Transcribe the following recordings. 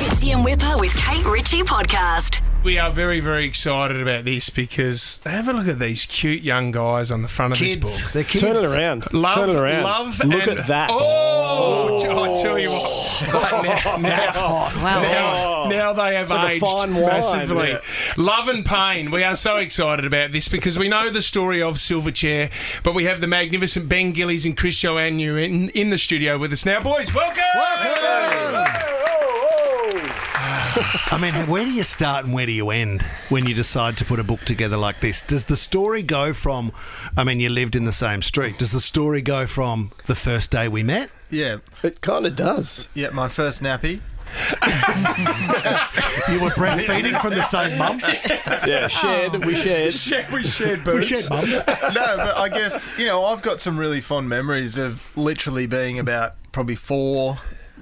Fitzy and Whipper with Kate Ritchie podcast. We are very, very excited about this because have a look at these cute young guys on the front of this book. They're kids. Turn it around. Love, Turn it around. love, Look and at that. I tell you what. Now they have like a aged fine wine, massively. yeah. Love and pain. We are so excited about this because we know the story of Silverchair, but we have the magnificent Ben Gillies and Chris Joannou in the studio with us now. Boys, welcome! I mean, where do you start and where do you end when you decide to put a book together like this? Does the story go from, I mean, you lived in the same street. Does the story go from the first day we met? Yeah. It kind of does. Yeah, my first nappy. You were breastfeeding from the same mum? Yeah, shared. We shared. We shared boobs. We shared mums. No, but I guess, I've got some really fond memories of literally being about probably 4,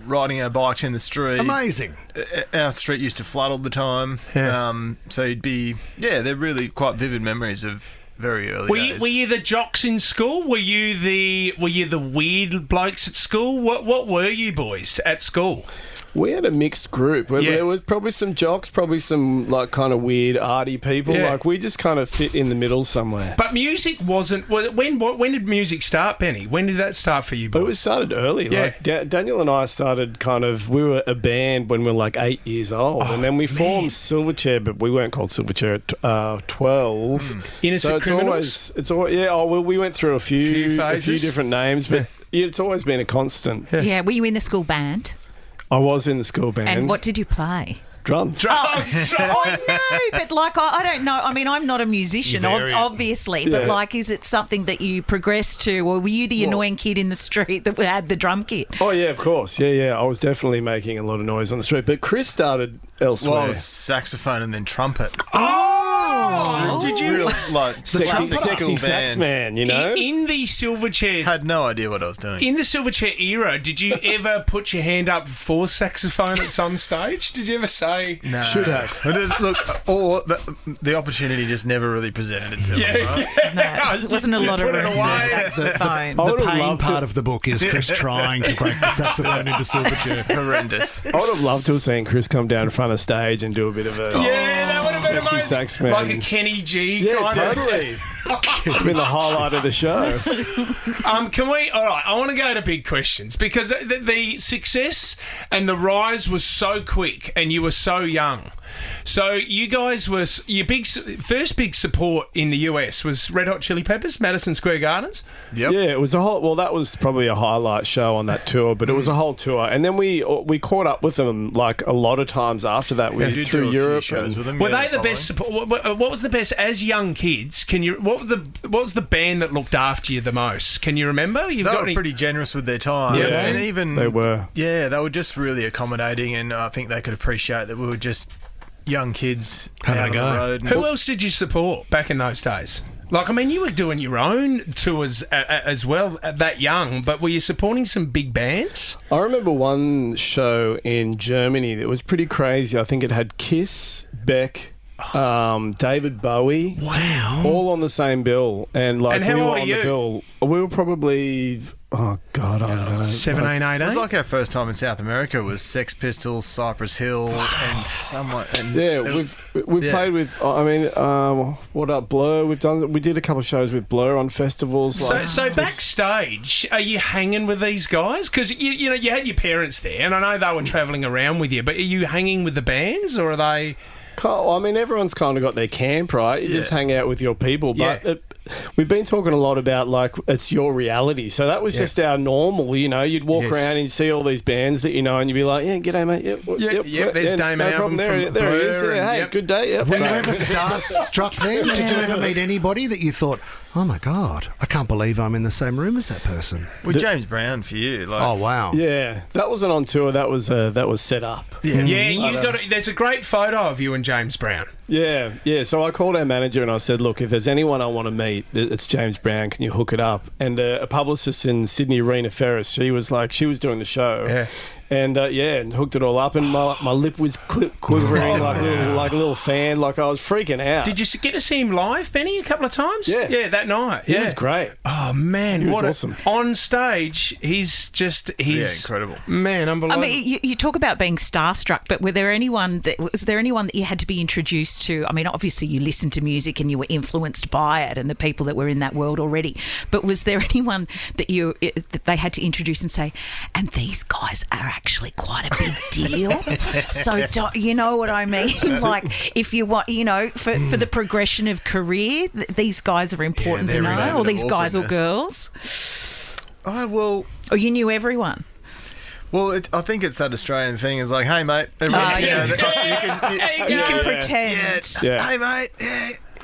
riding our bikes in the street. Amazing. Our street used to flood all the time. Yeah. So you'd be, they're really quite vivid memories of very early days. Were you the jocks in school? Were you the weird blokes at school? What were you boys at school? We had a mixed group. Yeah. There was probably some jocks, probably some like kind of weird arty people. Yeah. Like we just kind of fit in the middle somewhere. But music wasn't. When did music start, Benny? When did that start for you, But boys? it started early. Yeah. Like Daniel and I started we were a band when we were like 8 years old. And then we formed Silverchair, but we weren't called Silverchair at 12. Innocent Criminals? We went through a few phases. different names, but it's always been a constant. Yeah, were you in the school band? I was in the school band. And what did you play? Drums. I know, but like I don't know. I mean, I'm not a musician, obviously, but like, is it something that you progressed to, or were you the annoying kid in the street that had the drum kit? Oh yeah, of course. Yeah. I was definitely making a lot of noise on the street, but Chris started elsewhere. Well, I was saxophone and then trumpet. Did you? Real, like, sexy school sax band. man, you know? In the Silverchair? Had no idea what I was doing. In the Silverchair era, did you ever put your hand up for saxophone at some stage? Did you ever say? No. Should have. Look, or the opportunity just never really presented itself. Right? No, it wasn't a lot of put it room for away. saxophone. I The would have pain loved part to, of the book is Chris trying to break the saxophone into Silverchair. Horrendous. I would have loved to have seen Chris come down in front of stage and do a bit of a Yeah, that would have been sexy amazing. sax man. Like a Kenny G Yeah, kind of. totally. It's been the highlight of the show. Can we? All right, I want to go to big questions because the success and the rise was so quick, and you were so young. So you guys were your first big support in the US was Red Hot Chili Peppers, Madison Square Gardens. Yep. Yeah, it was a whole. Well, that was probably a highlight show on that tour, but it was a whole tour, and then we caught up with them like a lot of times after that. We did did do through a few Europe. shows with them. Were yeah, they the best support? What was the best as young kids? What was the band that looked after you the most? Can you remember? They were pretty generous with their time. Yeah, and even they were. Yeah, they were just really accommodating, and I think they could appreciate that we were just young kids Having out a on go. the road. Who else did you support back in those days? Like, I mean, you were doing your own tours as well at that young, but were you supporting some big bands? I remember one show in Germany that was pretty crazy. I think it had Kiss, Beck, David Bowie. Wow. All on the same bill. And like And how we were old are on you? the bill. We were probably I don't know. 17, 18? It was like our first time in South America was Sex Pistols, Cypress Hill, and someone. And Yeah, we've played with. I mean, what up, Blur? We did a couple of shows with Blur on festivals. So backstage, are you hanging with these guys? Because you had your parents there, and I know they were travelling around with you. But are you hanging with the bands, or are they? I mean, everyone's kind of got their camp, right? You just hang out with your people. But we've been talking a lot about, like, it's your reality. So that was just our normal, You'd walk around and you'd see all these bands that you know, and you'd be like, yeah, g'day, mate. Yep, there's Damon no album problem. There he is. Blur Yeah, hey, yep. good day. Yep. Were you ever starstruck then? Did you ever meet anybody that you thought, oh my God, I can't believe I'm in the same room as that person? with James Brown for you. Like, Oh, wow. Yeah, that wasn't on tour. That was set up. Yeah, you got. There's a great photo of you and James Brown. Yeah. So I called our manager and I said, look, if there's anyone I want to meet, it's James Brown. Can you hook it up? And a publicist in Sydney, Rena Ferris, she was doing the show. Yeah. And and hooked it all up, and my lip was quivering like a little fan, like I was freaking out. Did you get to see him live, Benny, a couple of times? Yeah, that night. He was great. Oh man, he was awesome. On stage, he's incredible. Man, unbelievable. I mean, you talk about being starstruck, but was there anyone that you had to be introduced to? I mean, obviously you listened to music and you were influenced by it, and the people that were in that world already. But was there anyone that that they had to introduce and say, and these guys are actually quite a big deal? So you know what I mean? Like, if you want, for the progression of career, these guys are important to know, or these guys or girls. Oh well. Or you knew everyone. Well, I think it's that Australian thing. Is like, hey mate, everyone, you can pretend. Hey mate,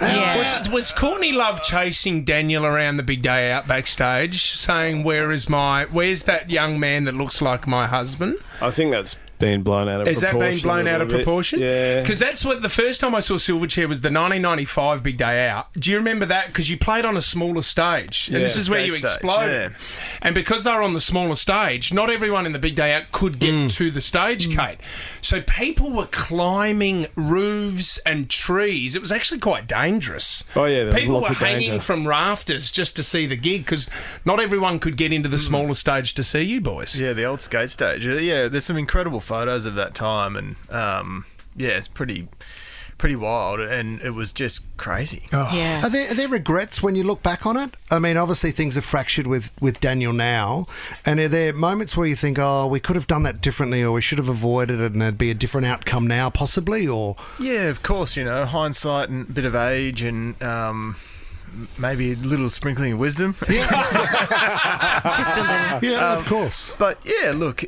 yeah. Was Courtney Love chasing Daniel around the big day out backstage, saying, where's that young man that looks like my husband? I think that's been blown out of proportion. Has that been blown out of proportion? Yeah. Because that's what the first time I saw Silverchair was the 1995 Big Day Out. Do you remember that? Because you played on a smaller stage. And this is where you exploded. Yeah. And because they were on the smaller stage, not everyone in the Big Day Out could get to the stage, Kate. So people were climbing roofs and trees. It was actually quite dangerous. Oh, yeah. People were hanging from rafters just to see the gig because not everyone could get into the smaller stage to see you boys. Yeah, the old skate stage. Yeah, there's some incredible photos of that time, and it's pretty wild, and it was just crazy. Yeah. Are there regrets when you look back on it? I mean, obviously things are fractured with Daniel now, and are there moments where you think, oh, we could have done that differently, or we should have avoided it, and there'd be a different outcome now, possibly? Or yeah, of course, hindsight and a bit of age and maybe a little sprinkling of wisdom. Just a little. Yeah, of course. But look,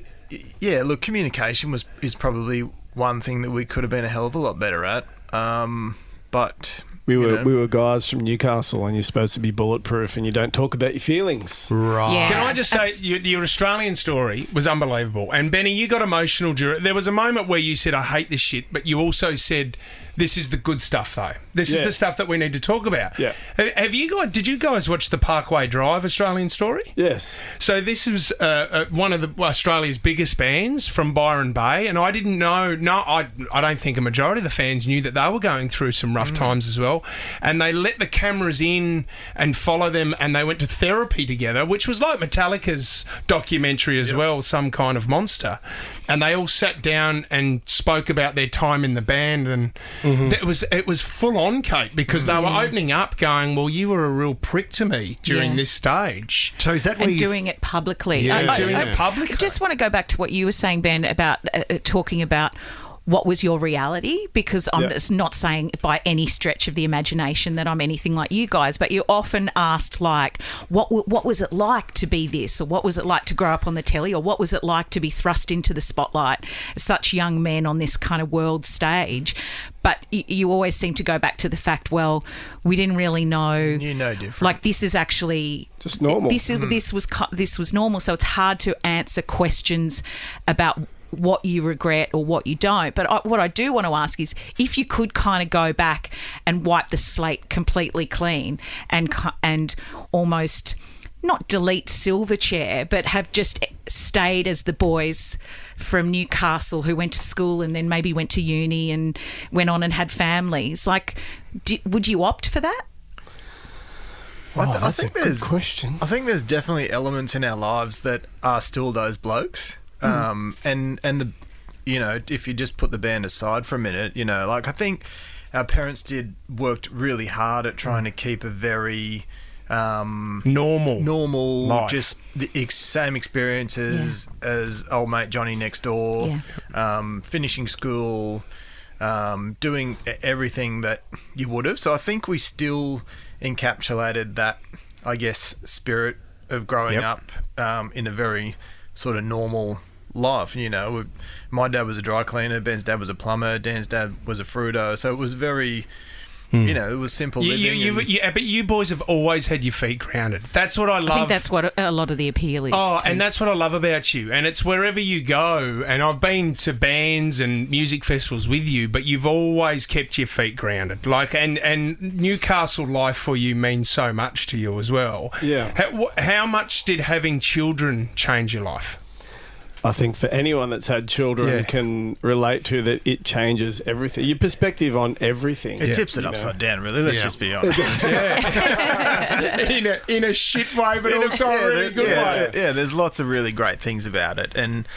communication is probably one thing that we could have been a hell of a lot better at. But we were guys from Newcastle, and you're supposed to be bulletproof, and you don't talk about your feelings. Right. Yeah. Can I just say, your Australian story was unbelievable. And Benny, you got emotional during. There was a moment where you said, "I hate this shit," but you also said, "This is the good stuff, though. This is the stuff that we need to talk about." Yeah. Did you guys watch the Parkway Drive Australian story? Yes. So this was one of Australia's biggest bands from Byron Bay, and I didn't know. No, I don't think a majority of the fans knew that they were going through some rough times as well. And they let the cameras in and follow them, and they went to therapy together, which was like Metallica's documentary as well, Some Kind of Monster. And they all sat down and spoke about their time in the band, and it was full on, Kate, because they were opening up, going, "Well, you were a real prick to me during this stage." So is that where doing it publicly? Yeah. Doing it publicly. I just want to go back to what you were saying, Ben, about talking about what was your reality, because I'm just not saying by any stretch of the imagination that I'm anything like you guys, but you often asked, like, what was it like to be this, or what was it like to grow up on the telly, or what was it like to be thrust into the spotlight, such young men on this kind of world stage. But you always seem to go back to the fact, well, we didn't really know. You know different. Like, this is actually just normal. This was normal, so it's hard to answer questions about what you regret or what you don't. But what I do want to ask is, if you could kind of go back and wipe the slate completely clean and almost not delete Silverchair, but have just stayed as the boys from Newcastle who went to school and then maybe went to uni and went on and had families, like, would you opt for that? I think there's good question. I think there's definitely elements in our lives that are still those blokes. And if you just put the band aside for a minute, like, I think our parents worked really hard at trying to keep a very normal life. Just the same experiences as old mate Johnny next door, finishing school, doing everything that you would have. So I think we still encapsulated that, I guess, spirit of growing up in a very sort of normal life. My dad was a dry cleaner, Ben's dad was a plumber, Dan's dad was a fruiter, so it was very it was simple living. But you boys have always had your feet grounded. That's what I love. I think that's what a lot of the appeal is. And that's what I love about you. And it's wherever you go, and I've been to bands and music festivals with you, but you've always kept your feet grounded. Like, and Newcastle life for you means so much to you as well. Yeah. How much did having children change your life? I think for anyone that's had children can relate to that. It changes everything. Your perspective on everything. It tips it upside down, really. Let's just be honest. in a shit way, but also a really good way. Yeah, there's lots of really great things about it, and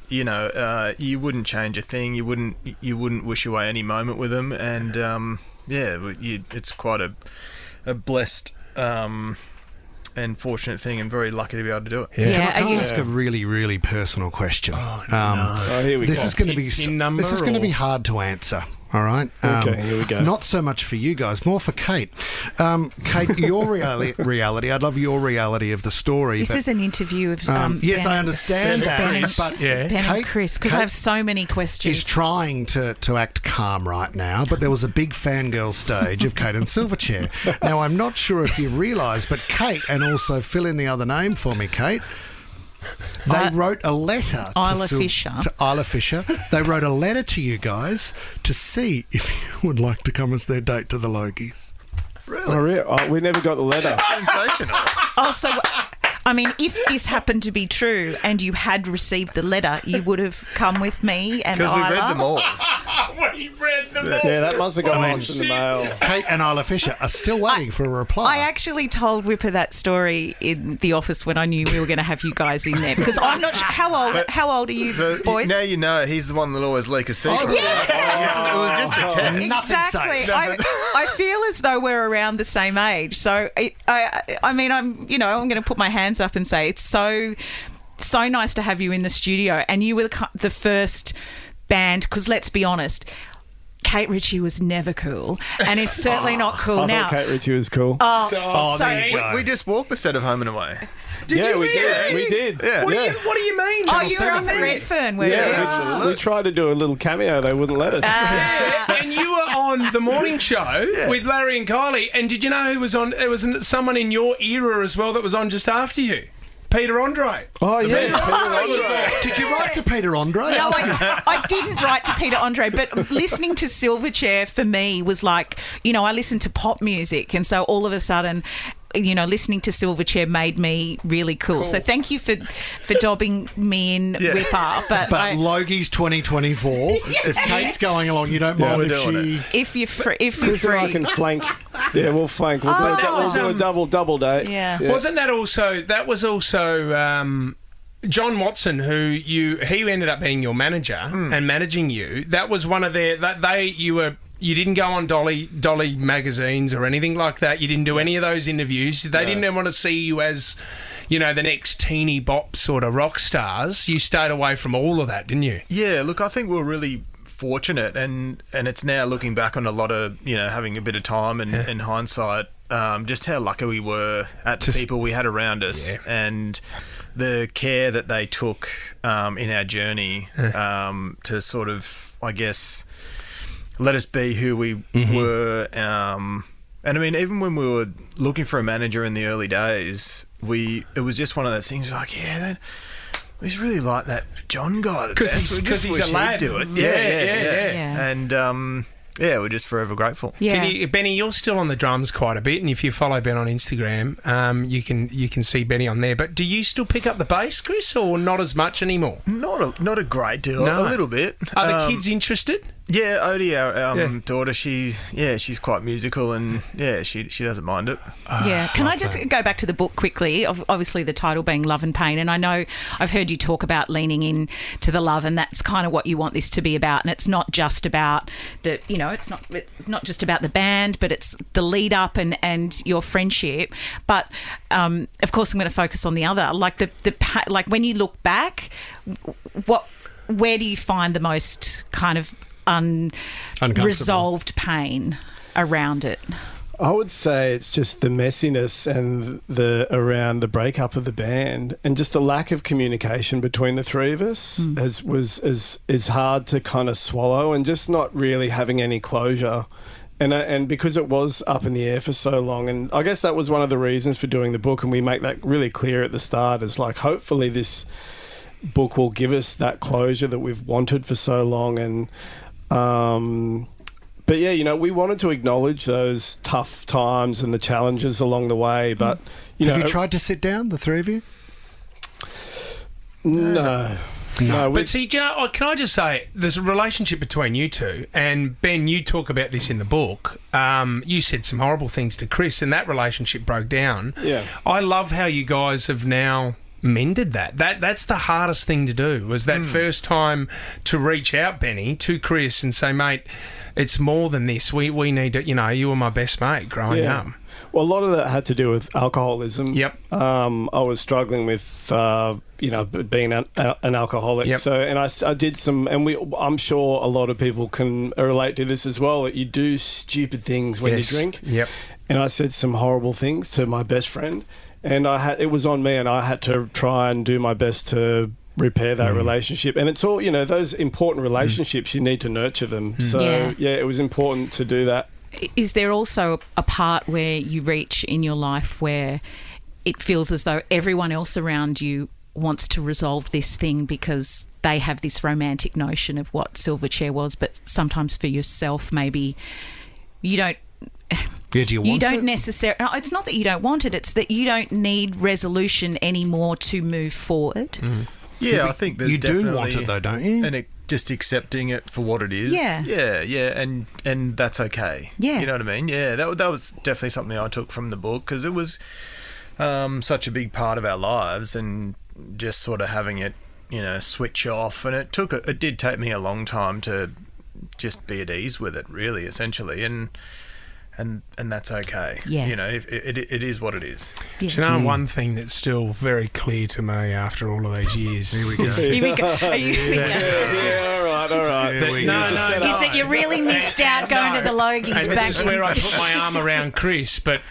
you wouldn't change a thing. You wouldn't wish away any moment with them, and it's quite a blessed and fortunate thing, and very lucky to be able to do it. Can I ask a really, really personal question? Here we this go. is going to be hard to answer. All right. Okay, here we go. Not so much for you guys, more for Kate. Kate, your reality. I'd love your reality of the story. This is an interview of. Yes, Ben I understand that. But Ben and Chris, because I have so many questions. He's trying to act calm right now, but there was a big fangirl stage of Kate and Silverchair. Now, I'm not sure if you realise, but Kate, and also fill in the other name for me, Kate. They wrote a letter to Isla Fisher. They wrote a letter to you guys to see if you would like to come as their date to the Logies. Really? Oh, we never got the letter. Sensational. Also, I mean, if this happened to be true and you had received the letter, you would have come with me and Because we Isla. read them all. We read them all. Yeah, that must have got lost in the mail. Kate and Isla Fisher are still waiting for a reply. I actually told Whipper that story in the office when I knew we were going to have you guys in there, because I'm not sure how old are you boys? Now you know he's the one that'll always leak a secret. Oh, yeah. It was just a test. Exactly. I feel as though we're around the same age. So I'm going to put my hands up and say it's so nice to have you in the studio, and you were the first band, because let's be honest, Kate Ritchie was never cool, and is certainly not cool I now. thought Kate Ritchie was cool. there you go. We just walked the set of Home and Away. We did. Yeah. What do you mean? Oh, you were up at Redfern, were you? We tried to do a little cameo. They wouldn't let us. And you were on the morning show with Larry and Kylie, and did you know who was on? There was someone in your era as well that was on just after you. Peter Andre. Oh, yes. Peter Andre. Did you write to Peter Andre? No, I didn't write to Peter Andre, but listening to Silverchair for me was like, I listened to pop music, and so all of a sudden, listening to Silverchair made me really cool. So thank you for dobbing me in, Whipper. But Logies 2024, if Kate's going along, you don't mind if she... If you're free. Chris and I can flank. Yeah, we'll flank. We'll do a double date. Yeah. Wasn't that also... That was also... John Watson, he ended up being your manager and managing you. That was one of their... You didn't go on Dolly magazines or anything like that. You didn't do any of those interviews. They didn't want to see you as, the next teeny bop sort of rock stars. You stayed away from all of that, didn't you? Yeah, look, I think we're really fortunate, and it's now looking back on a lot of, having a bit of time and in hindsight, just how lucky we were at the people we had around us and the care that they took in our journey to sort of, I guess... let us be who we were. And I mean, even when we were looking for a manager in the early days, it was just one of those things like, we just really like that John guy. Because he's a lad. Do it. Yeah. And we're just forever grateful. Yeah. Benny, you're still on the drums quite a bit, and if you follow Ben on Instagram, you can see Benny on there. But do you still pick up the bass, Chris, or not as much anymore? Not a great deal. No. A little bit. Are the kids interested? Yeah, Odie, our daughter, she's quite musical, and she doesn't mind it. Yeah. Can I just go back to the book quickly? Obviously, the title being Love and Pain, and I know I've heard you talk about leaning in to the love, and that's kind of what you want this to be about. And it's not just about it's not just about the band, but it's the lead up and your friendship. But of course, I'm going to focus on the other, like like when you look back, where do you find the most kind of unresolved pain around it? I would say it's just the messiness and around the breakup of the band, and just the lack of communication between the three of us is hard to kind of swallow, and just not really having any closure. And because it was up in the air for so long, and I guess that was one of the reasons for doing the book, and we make that really clear at the start, is like, hopefully this book will give us that closure that we've wanted for so long. And but we wanted to acknowledge those tough times and the challenges along the way. But have you tried to sit down, the three of you? No. But see, do you know, can I just say, there's a relationship between you two, and Ben, you talk about this in the book. You said some horrible things to Chris, and that relationship broke down. Yeah. I love how you guys have now mended that. That's the hardest thing to do, was that first time to reach out, Benny, to Chris and say, mate, it's more than this. We need to, you were my best mate growing up. Well, a lot of that had to do with alcoholism. Yep. I was struggling with, being an alcoholic. Yep. So, and I did some, and I'm sure a lot of people can relate to this as well, that you do stupid things when you drink. Yep. And I said some horrible things to my best friend, and it was on me, and I had to try and do my best to repair that relationship. And it's all, those important relationships, you need to nurture them. So, it was important to do that. Is there also a part where you reach in your life where it feels as though everyone else around you wants to resolve this thing because they have this romantic notion of what Silverchair was, but sometimes for yourself, maybe you don't... Yeah, do you don't necessarily... No, it's not that you don't want it, it's that you don't need resolution anymore to move forward. Yeah, I think there's definitely... You do want it though, don't you? And just accepting it for what it is. Yeah, and that's okay. Yeah. You know what I mean? Yeah, that was definitely something I took from the book, because it was such a big part of our lives, and just sort of having it, switch off. And it did take me a long time to just be at ease with it, really, essentially, and that's okay. Yeah. If it is what it is. Yeah. Do you know one thing that's still very clear to me after all of these years? Here we go. Here we go. Are you All right. Is that you really missed out going to the Logies and back this is where I put my arm around Chris, but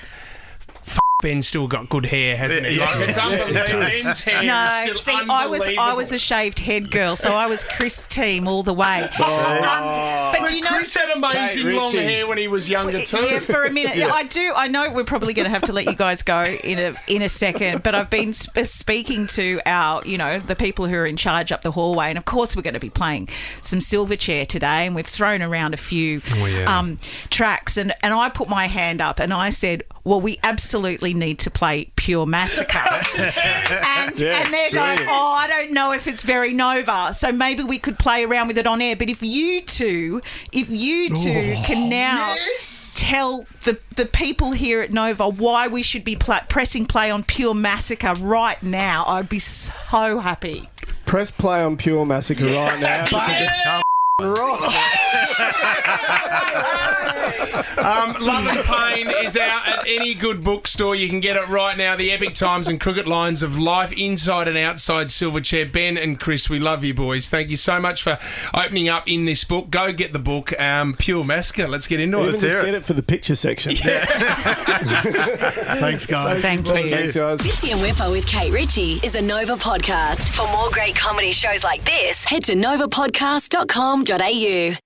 Ben's still got good hair, hasn't he? Like, it's unbelievable. Ben's hair is still unbelievable. I was a shaved head girl, so I was Chris team all the way. But Chris had amazing long hair when he was younger too. Yeah, for a minute. I know we're probably going to have to let you guys go in a second, but I've been speaking to our, the people who are in charge up the hallway, and of course we're going to be playing some Silverchair today, and we've thrown around a few tracks, and I put my hand up and I said, well, we absolutely need to play Pure Massacre. and they're going, I don't know if it's very Nova, so maybe we could play around with it on air. But if you two can now tell the people here at Nova why we should be pressing play on Pure Massacre right now, I'd be so happy. Press play on Pure Massacre right now. Love and Pain is out at any good bookstore. You can get it right now. The epic times and crooked lines of life inside and outside Silverchair. Ben and Chris, we love you boys. Thank you so much for opening up in this book. Go get the book, Pure Massacre. Let's get into it. Let's get it for the picture section. Thanks, guys. Thank you. Thanks, guys. Fitzy and Whipper with Kate Ritchie is a Nova podcast. For more great comedy shows like this, head to novapodcast.com.au.